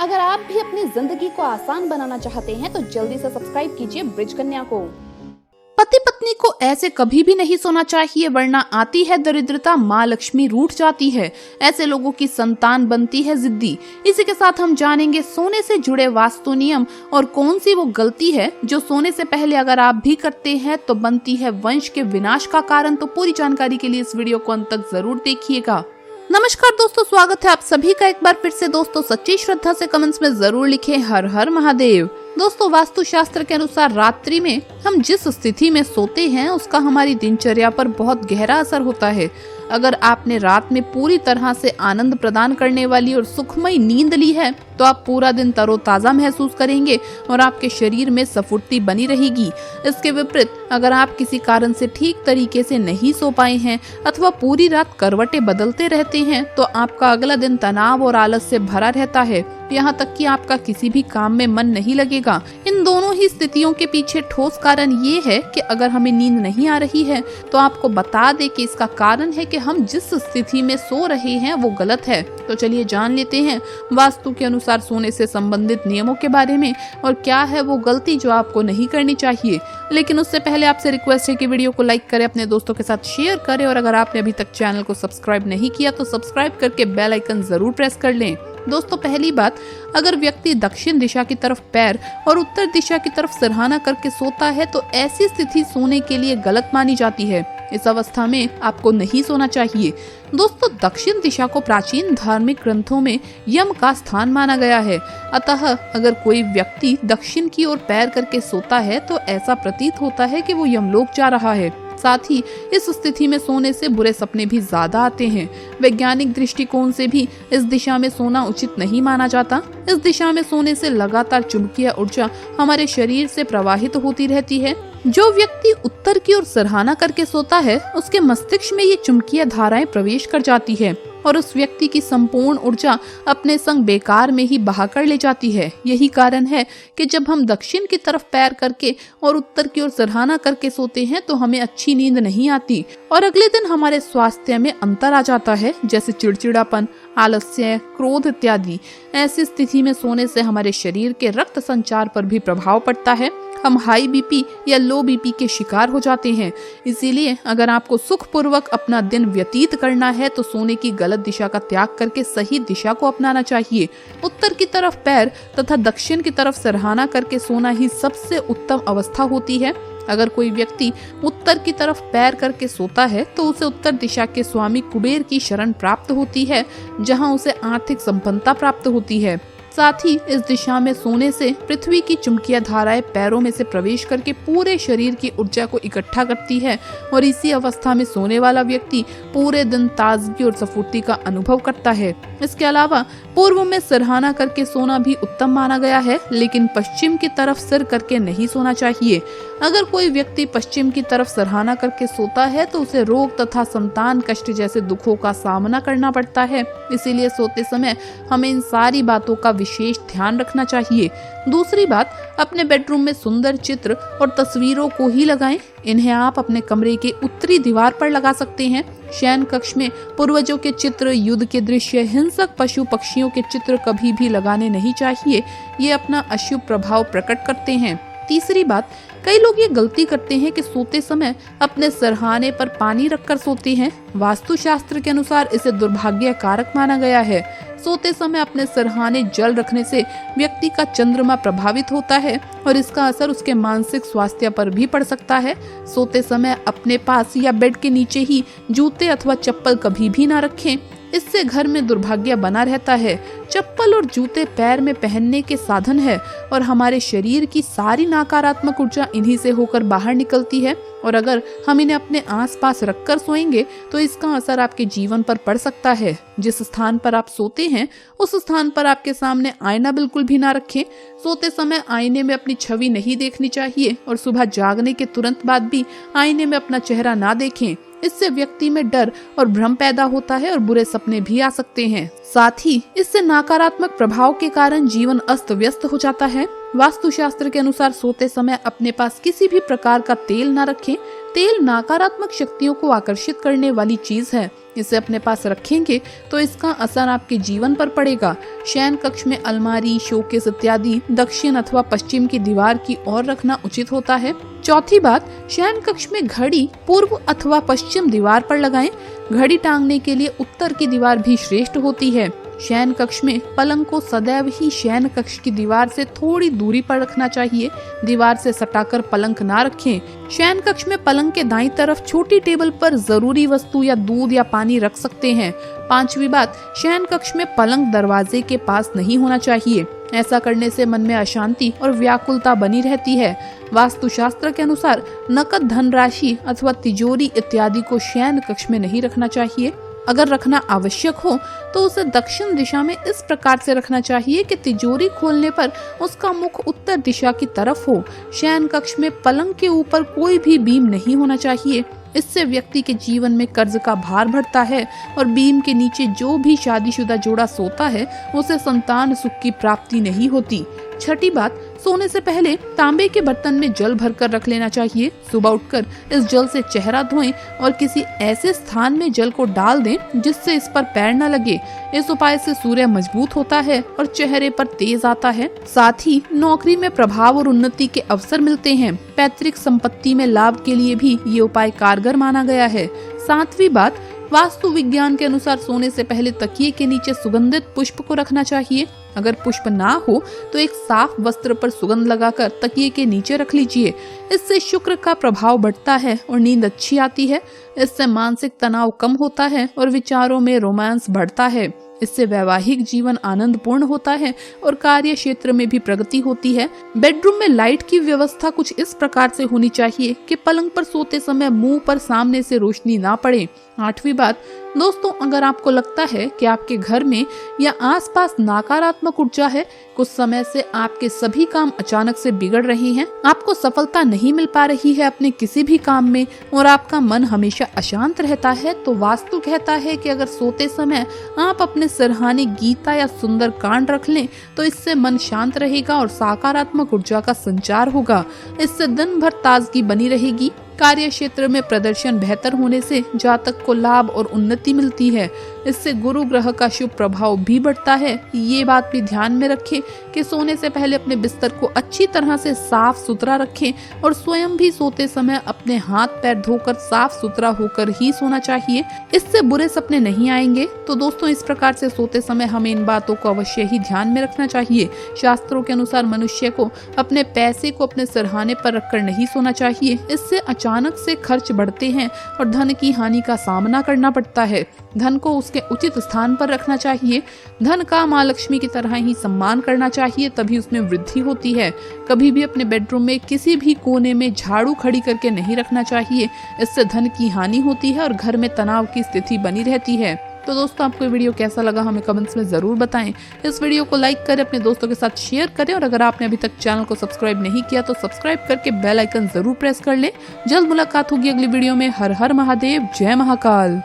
अगर आप भी अपनी जिंदगी को आसान बनाना चाहते हैं तो जल्दी से सब्सक्राइब कीजिए ब्रिज कन्या को। पति पत्नी को ऐसे कभी भी नहीं सोना चाहिए, वरना आती है दरिद्रता, माँ लक्ष्मी रूठ जाती है। ऐसे लोगों की संतान बनती है जिद्दी। इसी के साथ हम जानेंगे सोने से जुड़े वास्तु नियम और कौन सी वो गलती है जो सोने से पहले अगर आप भी करते हैं तो बनती है वंश के विनाश का कारण। तो पूरी जानकारी के लिए इस वीडियो को अंत तक जरूर देखिएगा। नमस्कार दोस्तों, स्वागत है आप सभी का एक बार फिर से। दोस्तों सच्ची श्रद्धा से कमेंट्स में जरूर लिखें हर हर महादेव। दोस्तों वास्तु शास्त्र के अनुसार रात्रि में हम जिस स्थिति में सोते हैं उसका हमारी दिनचर्या पर बहुत गहरा असर होता है। अगर आपने रात में पूरी तरह से आनंद प्रदान करने वाली और सुखमय नींद ली है तो आप पूरा दिन तरोताजा महसूस करेंगे और आपके शरीर में स्फूर्ति बनी रहेगी। इसके विपरीत अगर आप किसी कारण से ठीक तरीके से नहीं सो पाए हैं अथवा पूरी रात करवटें बदलते रहते हैं तो आपका अगला दिन तनाव और आलस से भरा रहता है। यहाँ तक कि आपका किसी भी काम में मन नहीं लगेगा। इन दोनों ही स्थितियों के पीछे ठोस कारण ये है कि अगर हमें नींद नहीं आ रही है तो आपको बता दे कि इसका कारण है कि हम जिस स्थिति में सो रहे हैं वो गलत है। तो चलिए जान लेते हैं वास्तु के अनुसार सोने से संबंधित नियमों के बारे में और क्या है वो गलती जो आपको नहीं करनी चाहिए। लेकिन उससे पहले आपसे रिक्वेस्ट है कि वीडियो को लाइक करें, अपने दोस्तों के साथ शेयर करें और अगर आपने अभी तक चैनल को सब्सक्राइब नहीं किया तो सब्सक्राइब करके बेल आइकन जरूर प्रेस कर लें। दोस्तों पहली बात, अगर व्यक्ति दक्षिण दिशा की तरफ पैर और उत्तर दिशा की तरफ सिरहाना करके सोता है तो ऐसी स्थिति सोने के लिए गलत मानी जाती है। इस अवस्था में आपको नहीं सोना चाहिए। दोस्तों दक्षिण दिशा को प्राचीन धार्मिक ग्रंथों में यम का स्थान माना गया है। अतः अगर कोई व्यक्ति दक्षिण की ओर पैर करके सोता है तो ऐसा प्रतीत होता है कि वो यमलोक जा रहा है। साथ ही इस स्थिति में सोने से बुरे सपने भी ज्यादा आते हैं। वैज्ञानिक दृष्टिकोण से भी इस दिशा में सोना उचित नहीं माना जाता। इस दिशा में सोने से लगातार चुंबकीय ऊर्जा हमारे शरीर से प्रवाहित होती रहती है। जो व्यक्ति उत्तर की ओर सिरहाना करके सोता है उसके मस्तिष्क में ये चुंबकीय धाराएं प्रवेश कर जाती है और उस व्यक्ति की संपूर्ण ऊर्जा अपने संग बेकार में ही बहा कर ले जाती है। यही कारण है कि जब हम दक्षिण की तरफ पैर करके और उत्तर की ओर सिरहाना करके सोते हैं तो हमें अच्छी नींद नहीं आती और अगले दिन हमारे स्वास्थ्य में अंतर आ जाता है, जैसे चिड़चिड़ापन, आलस्य, क्रोध इत्यादि। ऐसी स्थिति में सोने से हमारे शरीर के रक्त संचार पर भी प्रभाव पड़ता है। हम हाई बीपी या लो बीपी के शिकार हो जाते हैं। इसीलिए अगर आपको सुखपूर्वक अपना दिन व्यतीत करना है तो सोने की गलत दिशा का त्याग करके सही दिशा को अपनाना चाहिए। उत्तर की तरफ पैर तथा दक्षिण की तरफ सिरहाना करके सोना ही सबसे उत्तम अवस्था होती है। अगर कोई व्यक्ति उत्तर की तरफ पैर करके सोता है तो उसे उत्तर दिशा के स्वामी कुबेर की शरण प्राप्त होती है, जहां उसे आर्थिक संपन्नता प्राप्त होती है। साथ ही इस दिशा में सोने से पृथ्वी की चुंबकीय धाराएं पैरों में से प्रवेश करके पूरे शरीर की ऊर्जा को इकट्ठा करती है और इसी अवस्था में सोने वाला व्यक्ति पूरे दिन ताजगी और स्फूर्ति का अनुभव करता है। इसके अलावा पूर्व में सिरहाना करके सोना भी उत्तम माना गया है, लेकिन पश्चिम की तरफ सिर करके नहीं सोना चाहिए। अगर कोई व्यक्ति पश्चिम की तरफ सिरहाना करके सोता है तो उसे रोग तथा संतान कष्ट जैसे दुखों का सामना करना पड़ता है। इसीलिए सोते समय हमें इन सारी बातों का विशेष ध्यान रखना चाहिए। दूसरी बात, अपने बेडरूम में सुंदर चित्र और तस्वीरों को ही लगाएं। इन्हें आप अपने कमरे के उत्तरी दीवार पर लगा सकते हैं। शयन कक्ष में पूर्वजों के चित्र, युद्ध के दृश्य, हिंसक पशु पक्षियों के चित्र कभी भी लगाने नहीं चाहिए। ये अपना अशुभ प्रभाव प्रकट करते हैं। तीसरी बात, कई लोग ये गलती करते हैं कि सोते समय अपने सिरहाने पर पानी रखकर सोते हैं। वास्तुशास्त्र के अनुसार इसे दुर्भाग्य कारक माना गया है। सोते समय अपने सिरहाने जल रखने से व्यक्ति का चंद्रमा प्रभावित होता है और इसका असर उसके मानसिक स्वास्थ्य पर भी पड़ सकता है। सोते समय अपने पास या बेड के नीचे ही जूते अथवा चप्पल कभी भी ना रखें। इससे घर में दुर्भाग्य बना रहता है। चप्पल और जूते पैर में पहनने के साधन है और हमारे शरीर की सारी नकारात्मक ऊर्जा इन्हीं से होकर बाहर निकलती है और अगर हम इन्हें अपने आसपास रखकर सोएंगे तो इसका असर आपके जीवन पर पड़ सकता है। जिस स्थान पर आप सोते हैं उस स्थान पर आपके सामने आईना बिल्कुल भी ना रखें। सोते समय आईने में अपनी छवि नहीं देखनी चाहिए और सुबह जागने के तुरंत बाद भी आईने में अपना चेहरा ना देखें। इससे व्यक्ति में डर और भ्रम पैदा होता है और बुरे सपने भी आ सकते हैं। साथ ही इससे नकारात्मक प्रभाव के कारण जीवन अस्त व्यस्त हो जाता है। वास्तुशास्त्र के अनुसार सोते समय अपने पास किसी भी प्रकार का तेल न रखें। तेल नकारात्मक शक्तियों को आकर्षित करने वाली चीज है। इसे अपने पास रखेंगे तो इसका असर आपके जीवन पर पड़ेगा। शयन कक्ष में अलमारी, शोकेस इत्यादि दक्षिण अथवा पश्चिम की दीवार की ओर रखना उचित होता है। चौथी बात, शयन कक्ष में घड़ी पूर्व अथवा पश्चिम दीवार पर लगाएं। घड़ी टांगने के लिए उत्तर की दीवार भी श्रेष्ठ होती है। शयन कक्ष में पलंग को सदैव ही शयन कक्ष की दीवार से थोड़ी दूरी पर रखना चाहिए। दीवार से सटाकर पलंग ना रखें। शयन कक्ष में पलंग के दाईं तरफ छोटी टेबल पर जरूरी वस्तु या दूध या पानी रख सकते हैं। पांचवी बात, शयन कक्ष में पलंग दरवाजे के पास नहीं होना चाहिए। ऐसा करने से मन में अशांति और व्याकुलता बनी रहती है। वास्तुशास्त्र के अनुसार नकद धनराशि अथवा तिजोरी इत्यादि को शयन कक्ष में नहीं रखना चाहिए। अगर रखना आवश्यक हो तो उसे दक्षिण दिशा में इस प्रकार से रखना चाहिए कि तिजोरी खोलने पर उसका मुख उत्तर दिशा की तरफ हो। शयन कक्ष में पलंग के ऊपर कोई भी बीम नहीं होना चाहिए। इससे व्यक्ति के जीवन में कर्ज का भार बढ़ता है और बीम के नीचे जो भी शादीशुदा जोड़ा सोता है उसे संतान सुख की प्राप्ति नहीं होती। छठी बात, सोने से पहले तांबे के बर्तन में जल भरकर रख लेना चाहिए। सुबह उठकर इस जल से चेहरा धोएं और किसी ऐसे स्थान में जल को डाल दें जिससे इस पर पैर न लगे। इस उपाय से सूर्य मजबूत होता है और चेहरे पर तेज आता है। साथ ही नौकरी में प्रभाव और उन्नति के अवसर मिलते हैं। पैतृक संपत्ति में लाभ के लिए भी ये उपाय कारगर माना गया है। सातवीं बात, वास्तु विज्ञान के अनुसार सोने से पहले तकिए के नीचे सुगंधित पुष्प को रखना चाहिए। अगर पुष्प ना हो तो एक साफ वस्त्र पर सुगंध लगाकर तकिए के नीचे रख लीजिए। इससे शुक्र का प्रभाव बढ़ता है और नींद अच्छी आती है। इससे मानसिक तनाव कम होता है और विचारों में रोमांस बढ़ता है। इससे वैवाहिक जीवन आनंदपूर्ण होता है और कार्य क्षेत्र में भी प्रगति होती है। बेडरूम में लाइट की व्यवस्था कुछ इस प्रकार से होनी चाहिए कि पलंग पर सोते समय मुंह पर सामने से रोशनी ना पड़े। आठवीं बात, दोस्तों, अगर आपको लगता है कि आपके घर में या आसपास नकारात्मक ऊर्जा है, कुछ समय से आपके सभी काम अचानक से बिगड़ रहे हैं, आपको सफलता नहीं मिल पा रही है अपने किसी भी काम में और आपका मन हमेशा अशांत रहता है, तो वास्तु कहता है कि अगर सोते समय आप अपने सराहनीय गीता या सुंदर कांड रख लें तो इससे मन शांत रहेगा और सकारात्मक ऊर्जा का संचार होगा। इससे दिन भर ताजगी बनी रहेगी। कार्य क्षेत्र में प्रदर्शन बेहतर होने से जातक को लाभ और उन्नति मिलती है। इससे गुरु ग्रह का शुभ प्रभाव भी बढ़ता है। ये बात भी ध्यान में रखें कि सोने से पहले अपने बिस्तर को अच्छी तरह से साफ सुथरा रखें और स्वयं भी सोते समय अपने हाथ पैर धोकर साफ सुथरा होकर ही सोना चाहिए। इससे बुरे सपने नहीं आएंगे। तो दोस्तों, इस प्रकार से सोते समय हमें इन बातों को अवश्य ही ध्यान में रखना चाहिए। शास्त्रों के अनुसार मनुष्य को अपने पैसे को अपने सरहाने पर रखकर नहीं सोना चाहिए। इससे अचानक से खर्च बढ़ते हैं और धन की हानि का सामना करना पड़ता है। धन को उसके उचित स्थान पर रखना चाहिए। धन का माँ लक्ष्मी की तरह ही सम्मान करना चाहिए, तभी उसमें वृद्धि होती है। कभी भी अपने बेडरूम में किसी भी कोने में झाड़ू खड़ी करके नहीं रखना चाहिए। इससे धन की हानि होती है और घर में तनाव की स्थिति बनी रहती है। तो दोस्तों, आपको ये वीडियो कैसा लगा हमें कमेंट्स में जरूर बताएं। इस वीडियो को लाइक करें, अपने दोस्तों के साथ शेयर करें और अगर आपने अभी तक चैनल को सब्सक्राइब नहीं किया तो सब्सक्राइब करके बेल आइकन जरूर प्रेस कर लें। जल्द मुलाकात होगी अगली वीडियो में। हर हर महादेव, जय महाकाल।